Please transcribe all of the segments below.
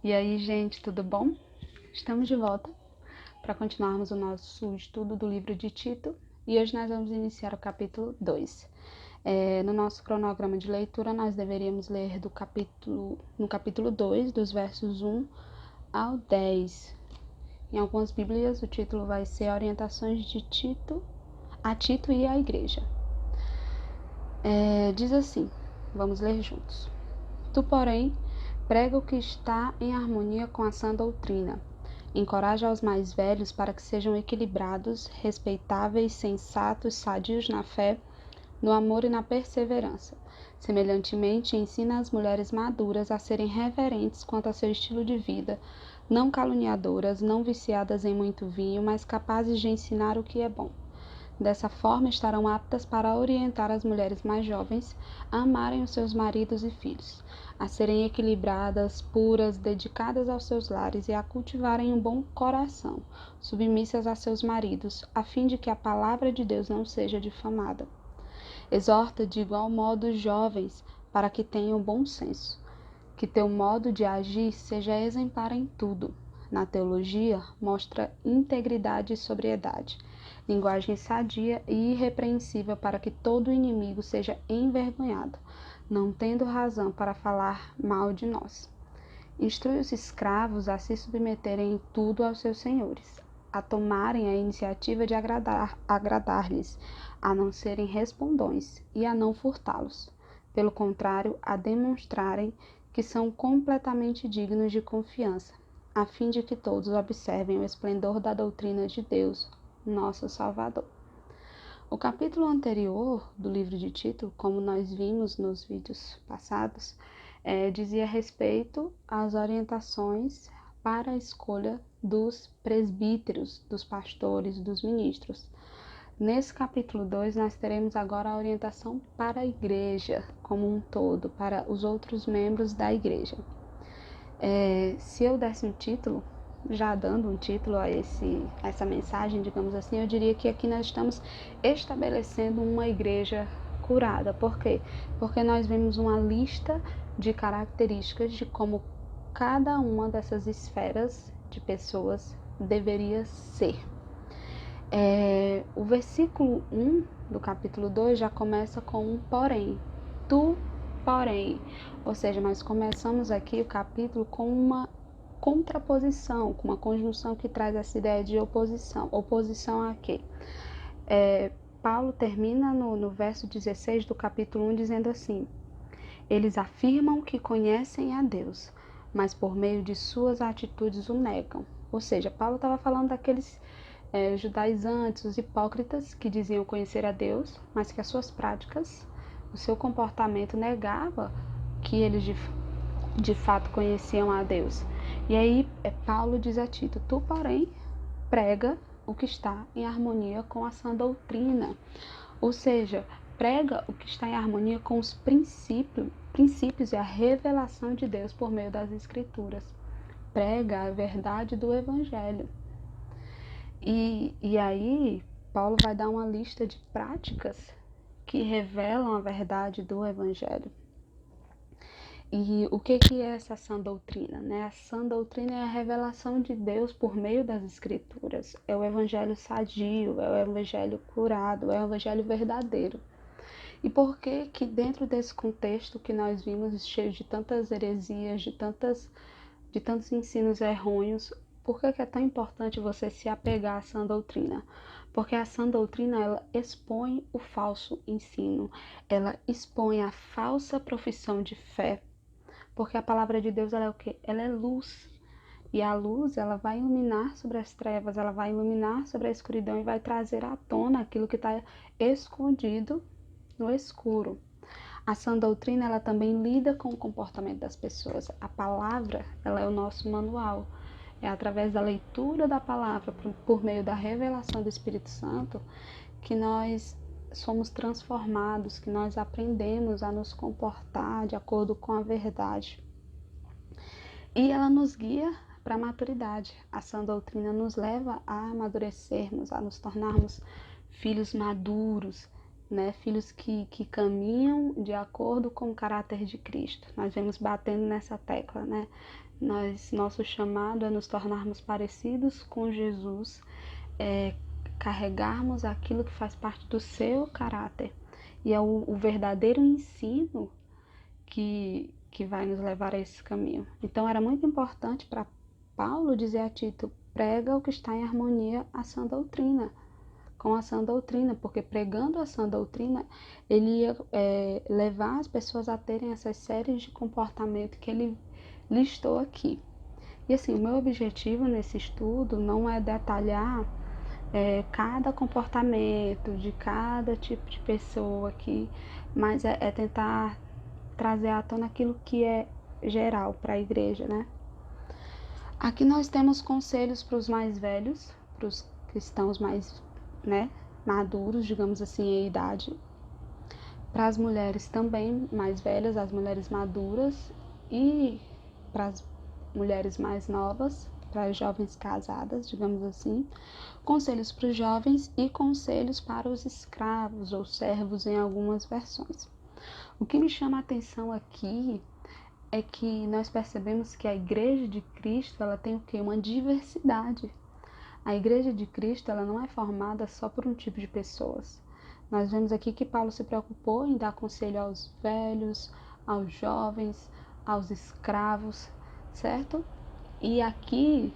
E aí, gente, tudo bom? Estamos de volta para continuarmos o nosso estudo do livro de Tito e hoje nós vamos iniciar o capítulo 2. No nosso cronograma de leitura, nós deveríamos ler no capítulo 2, dos versos 1 ao 10. Em algumas Bíblias, o título vai ser Orientações de Tito e à Igreja. Diz assim, vamos ler juntos. Tu, porém, prega o que está em harmonia com a sã doutrina. Encoraja os mais velhos para que sejam equilibrados, respeitáveis, sensatos, sadios na fé, no amor e na perseverança. Semelhantemente, ensina as mulheres maduras a serem reverentes quanto a seu estilo de vida, não caluniadoras, não viciadas em muito vinho, mas capazes de ensinar o que é bom. Dessa forma, estarão aptas para orientar as mulheres mais jovens a amarem os seus maridos e filhos, a serem equilibradas, puras, dedicadas aos seus lares e a cultivarem um bom coração, submissas a seus maridos, a fim de que a palavra de Deus não seja difamada. Exorta de igual modo os jovens para que tenham bom senso, que teu modo de agir seja exemplar em tudo. Na teologia, mostra integridade e sobriedade, linguagem sadia e irrepreensível para que todo inimigo seja envergonhado, não tendo razão para falar mal de nós. Instrui os escravos a se submeterem em tudo aos seus senhores, a tomarem a iniciativa de agradar-lhes, a não serem respondões e a não furtá-los. Pelo contrário, a demonstrarem que são completamente dignos de confiança, a fim de que todos observem o esplendor da doutrina de Deus, nosso Salvador. O capítulo anterior do livro de Tito, como nós vimos nos vídeos passados, dizia respeito às orientações para a escolha dos presbíteros, dos pastores, dos ministros. Nesse capítulo 2, nós teremos agora a orientação para a igreja como um todo, para os outros membros da igreja. Se eu desse um título, já dando um título a essa mensagem, digamos assim, eu diria que aqui nós estamos estabelecendo uma igreja curada. Por quê? Porque nós vemos uma lista de características de como cada uma dessas esferas de pessoas deveria ser. O versículo 1 do capítulo 2 já começa com um porém. Tu, porém. Ou seja, nós começamos aqui o capítulo com uma contraposição, com uma conjunção que traz essa ideia de oposição. Oposição a quê? Paulo termina no verso 16 do capítulo 1 dizendo assim: eles afirmam que conhecem a Deus, mas por meio de suas atitudes o negam. Ou seja, Paulo estava falando daqueles judaizantes, os hipócritas, que diziam conhecer a Deus, mas que as suas práticas, o seu comportamento negava que eles de fato conheciam a Deus. E aí Paulo diz a Tito: tu, porém, prega o que está em harmonia com a sã doutrina. Ou seja, prega o que está em harmonia com os princípios e a revelação de Deus por meio das Escrituras. Prega a verdade do Evangelho. E aí, Paulo vai dar uma lista de práticas que revelam a verdade do Evangelho. E o que é essa sã doutrina? A sã doutrina é a revelação de Deus por meio das Escrituras. É o Evangelho sadio, é o Evangelho curado, é o Evangelho verdadeiro. E por que dentro desse contexto que nós vimos cheio de tantas heresias, de tantos ensinos errôneos, por que é tão importante você se apegar à sã doutrina? Porque a sã doutrina, ela expõe o falso ensino, ela expõe a falsa profissão de fé, porque a palavra de Deus, ela é o quê? Ela é luz. E a luz, ela vai iluminar sobre as trevas, ela vai iluminar sobre a escuridão e vai trazer à tona aquilo que está escondido no escuro. A sã doutrina, ela também lida com o comportamento das pessoas. A palavra, ela é o nosso manual. É através da leitura da palavra, por meio da revelação do Espírito Santo, que nós somos transformados, que nós aprendemos a nos comportar de acordo com a verdade. E ela nos guia para a maturidade. A sã doutrina nos leva a amadurecermos, a nos tornarmos filhos maduros, né? Filhos que caminham de acordo com o caráter de Cristo. Nós vemos batendo nessa tecla, né? Nosso chamado é nos tornarmos parecidos com Jesus, carregarmos aquilo que faz parte do seu caráter. E é o verdadeiro ensino que vai nos levar a esse caminho. Então era muito importante para Paulo dizer a Tito: prega o que está em harmonia com a sã doutrina, porque pregando a sã doutrina, ele ia levar as pessoas a terem essas séries de comportamento que ele listou aqui. E assim, o meu objetivo nesse estudo não é detalhar cada comportamento de cada tipo de pessoa aqui, mas é tentar trazer à tona aquilo que é geral para a igreja, né? Aqui nós temos conselhos para os mais velhos, para os cristãos mais, né, maduros, digamos assim, em idade. Para as mulheres também mais velhas, as mulheres maduras, e para as mulheres mais novas, para as jovens casadas, digamos assim. Conselhos para os jovens e conselhos para os escravos ou servos em algumas versões. O que me chama a atenção aqui é que nós percebemos que a Igreja de Cristo, ela tem o quê? Uma diversidade. A Igreja de Cristo, ela não é formada só por um tipo de pessoas. Nós vemos aqui que Paulo se preocupou em dar conselho aos velhos, aos jovens, aos escravos, certo? E aqui,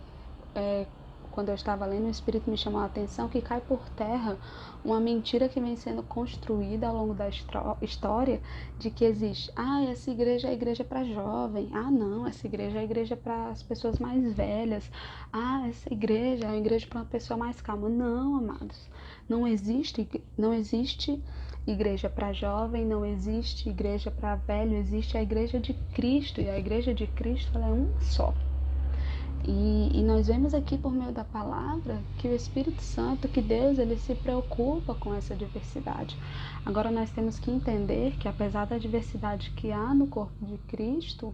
quando eu estava lendo, o Espírito me chamou a atenção que cai por terra uma mentira que vem sendo construída ao longo da história, de que existe, essa igreja é a igreja para jovem, não, essa igreja é a igreja para as pessoas mais velhas, essa igreja é a igreja para uma pessoa mais calma. Não, amados, não existe igreja para jovem, não existe igreja para velho, existe a igreja de Cristo, e a igreja de Cristo, ela é uma só. E nós vemos aqui por meio da palavra que o Espírito Santo, que Deus, ele se preocupa com essa diversidade. Agora nós temos que entender que apesar da diversidade que há no corpo de Cristo,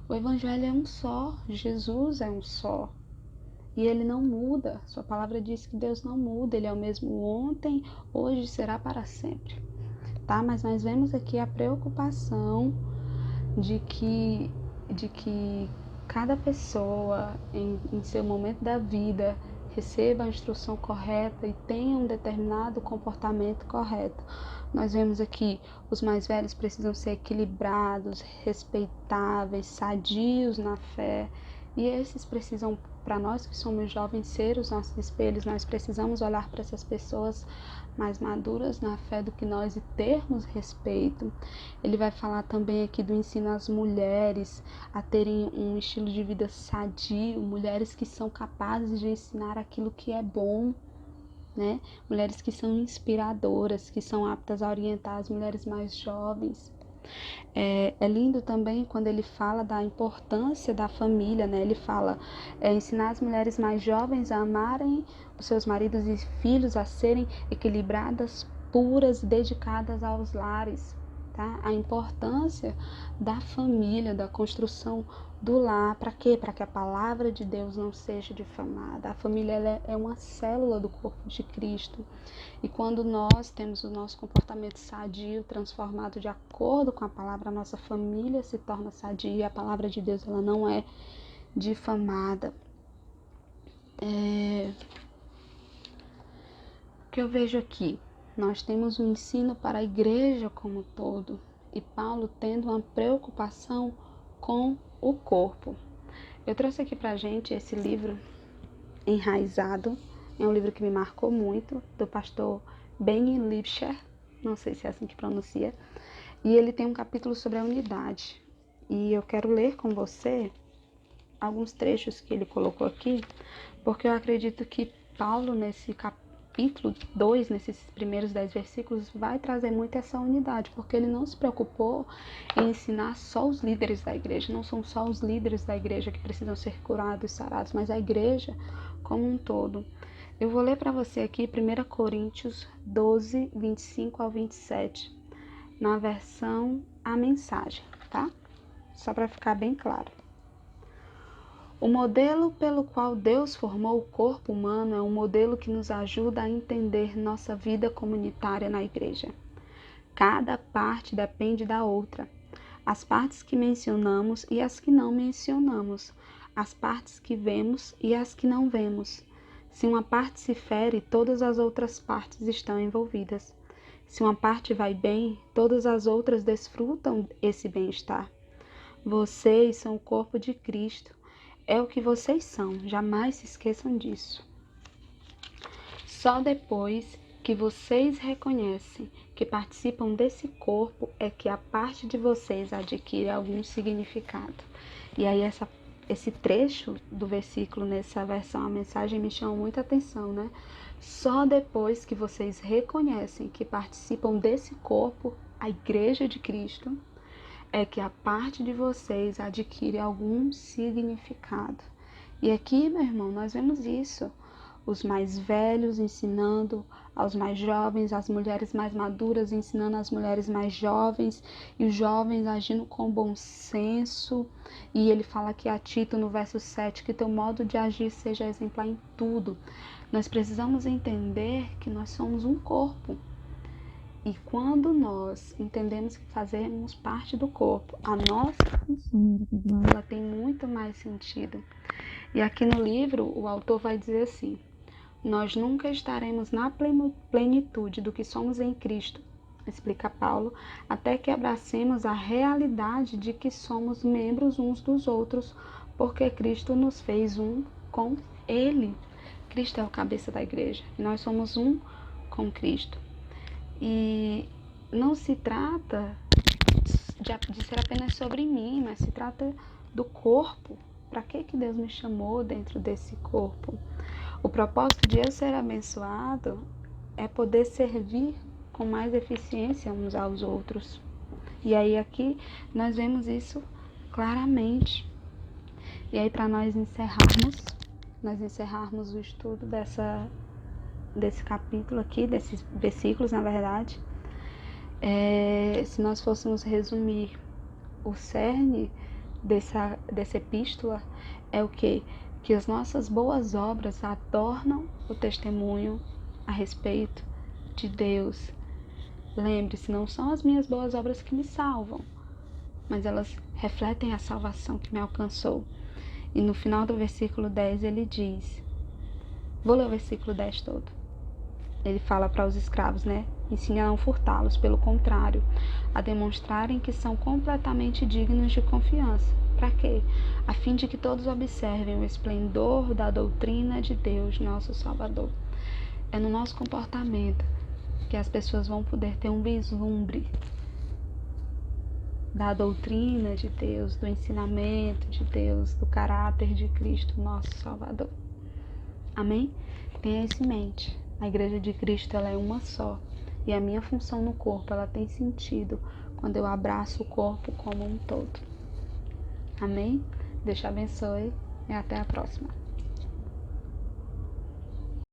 o Evangelho é um só, Jesus é um só. E ele não muda. Sua palavra diz que Deus não muda, ele é o mesmo ontem, hoje e será para sempre. Tá? Mas nós vemos aqui a preocupação de que cada pessoa em seu momento da vida receba a instrução correta e tenha um determinado comportamento correto. Nós vemos aqui, os mais velhos precisam ser equilibrados, respeitáveis, sadios na fé, e esses precisam, para nós que somos jovens, ser os nossos espelhos. Nós precisamos olhar para essas pessoas mais maduras na fé do que nós e termos respeito. Ele vai falar também aqui do ensino às mulheres a terem um estilo de vida sadio, mulheres que são capazes de ensinar aquilo que é bom, né? Mulheres que são inspiradoras, que são aptas a orientar as mulheres mais jovens. É lindo também quando ele fala da importância da família, né? Ele fala ensinar as mulheres mais jovens a amarem os seus maridos e filhos, a serem equilibradas, puras e dedicadas aos lares. Tá? A importância da família, da construção do lar, para quê? Para que a palavra de Deus não seja difamada. A família ela é uma célula do corpo de Cristo. E quando nós temos o nosso comportamento sadio, transformado de acordo com a palavra, a nossa família se torna sadia e a palavra de Deus ela não é difamada. O que eu vejo aqui? Nós temos um ensino para a igreja como um todo, e Paulo tendo uma preocupação com o corpo. Eu trouxe aqui pra gente esse livro, Enraizado, é um livro que me marcou muito, do pastor Ben Lipscher, não sei se é assim que pronuncia, e ele tem um capítulo sobre a unidade, e eu quero ler com você alguns trechos que ele colocou aqui, porque eu acredito que Paulo, nesse capítulo 2, nesses primeiros 10 versículos, vai trazer muito essa unidade, porque ele não se preocupou em ensinar só os líderes da igreja. Não são só os líderes da igreja que precisam ser curados e sarados, mas a igreja como um todo. Eu vou ler para você aqui 1 Coríntios 12, 25 ao 27, na versão A Mensagem, tá? Só para ficar bem claro. O modelo pelo qual Deus formou o corpo humano é um modelo que nos ajuda a entender nossa vida comunitária na igreja. Cada parte depende da outra. As partes que mencionamos e as que não mencionamos, as partes que vemos e as que não vemos. Se uma parte se fere, todas as outras partes estão envolvidas. Se uma parte vai bem, todas as outras desfrutam esse bem-estar. Vocês são o corpo de Cristo. É o que vocês são, jamais se esqueçam disso. Só depois que vocês reconhecem que participam desse corpo é que a parte de vocês adquire algum significado. E aí esse trecho do versículo nessa versão, a mensagem me chama muita atenção, né? Só depois que vocês reconhecem que participam desse corpo, a Igreja de Cristo, é que a parte de vocês adquire algum significado. E aqui, meu irmão, nós vemos isso. Os mais velhos ensinando aos mais jovens, as mulheres mais maduras ensinando as mulheres mais jovens, e os jovens agindo com bom senso. E ele fala aqui a Tito, no verso 7, que teu modo de agir seja exemplar em tudo. Nós precisamos entender que nós somos um corpo. E quando nós entendemos que fazemos parte do corpo, a nossa função ela tem muito mais sentido. E aqui no livro, o autor vai dizer assim: nós nunca estaremos na plenitude do que somos em Cristo, explica Paulo, até que abracemos a realidade de que somos membros uns dos outros, porque Cristo nos fez um com Ele. Cristo é o cabeça da igreja, e nós somos um com Cristo. E não se trata de ser apenas sobre mim, mas se trata do corpo. Para que Deus me chamou dentro desse corpo? O propósito de eu ser abençoado é poder servir com mais eficiência uns aos outros. E aí aqui nós vemos isso claramente. E aí para nós encerrarmos o estudo desse capítulo aqui, desses versículos, na verdade, se nós fôssemos resumir o cerne dessa epístola, é o quê? Que as nossas boas obras adornam o testemunho a respeito de Deus. Lembre-se, não são as minhas boas obras que me salvam, mas elas refletem a salvação que me alcançou. E no final do versículo 10 ele diz, vou ler o versículo 10 todo. Ele fala para os escravos, né? Ensine a não furtá-los, pelo contrário, a demonstrarem que são completamente dignos de confiança. Para quê? A fim de que todos observem o esplendor da doutrina de Deus, nosso Salvador. É no nosso comportamento que as pessoas vão poder ter um vislumbre da doutrina de Deus, do ensinamento de Deus, do caráter de Cristo, nosso Salvador. Amém? Tenha isso em mente. A Igreja de Cristo ela é uma só. E a minha função no corpo ela tem sentido quando eu abraço o corpo como um todo. Amém? Deus te abençoe e até a próxima.